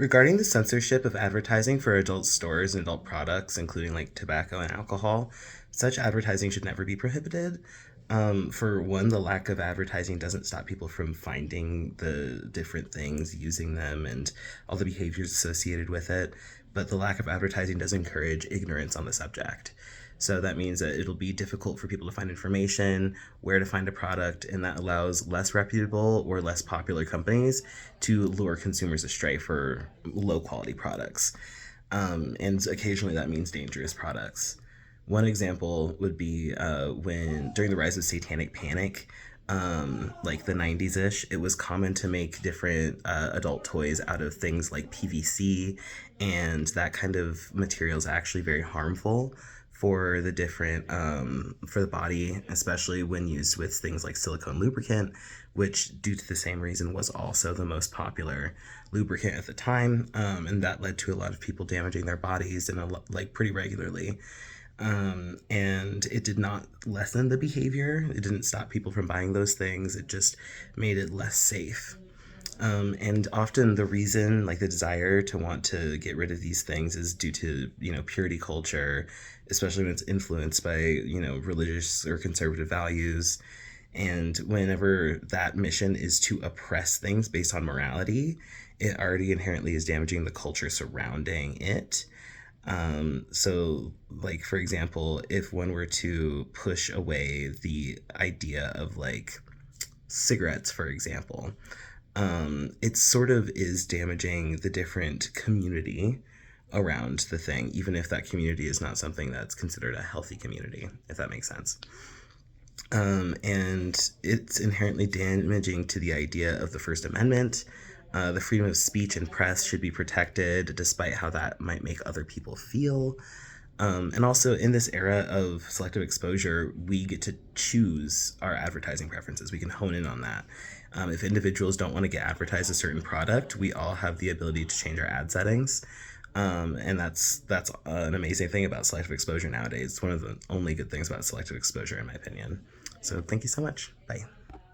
Regarding the censorship of advertising for adult stores and adult products, including like tobacco and alcohol, such advertising should never be prohibited. For one, the lack of advertising doesn't stop people from finding the different things, using them, and all the behaviors associated with it. But the lack of advertising does encourage ignorance on the subject. So that means that it'll be difficult for people to find information, where to find a product, and that allows less reputable or less popular companies to lure consumers astray for low quality products. And occasionally that means dangerous products. One example would be when, during the rise of satanic panic, like the 90s ish, it was common to make different adult toys out of things like PVC, and that kind of material is actually very harmful for the different for the body, especially when used with things like silicone lubricant, which, due to the same reason, was also the most popular lubricant at the time, and that led to a lot of people damaging their bodies and like pretty regularly. And it did not lessen the behavior. It didn't stop people from buying those things. It just made it less safe. And often the reason, like the desire to want to get rid of these things, is due to, purity culture, especially when it's influenced by, religious or conservative values. And whenever that mission is to oppress things based on morality, it already inherently is damaging the culture surrounding it. So, like, for example, if one were to push away the idea of, like, cigarettes, for example, it sort of is damaging the different community around the thing, even if that community is not something that's considered a healthy community, if that makes sense. And it's inherently damaging to the idea of the First Amendment. The freedom of speech and press should be protected, despite how that might make other people feel. And also, in this era of selective exposure, we get to choose our advertising preferences. We can hone in on that. If individuals don't want to get advertised a certain product, we all have the ability to change our ad settings. And that's an amazing thing about selective exposure nowadays. It's one of the only good things about selective exposure, in my opinion. So thank you so much. Bye.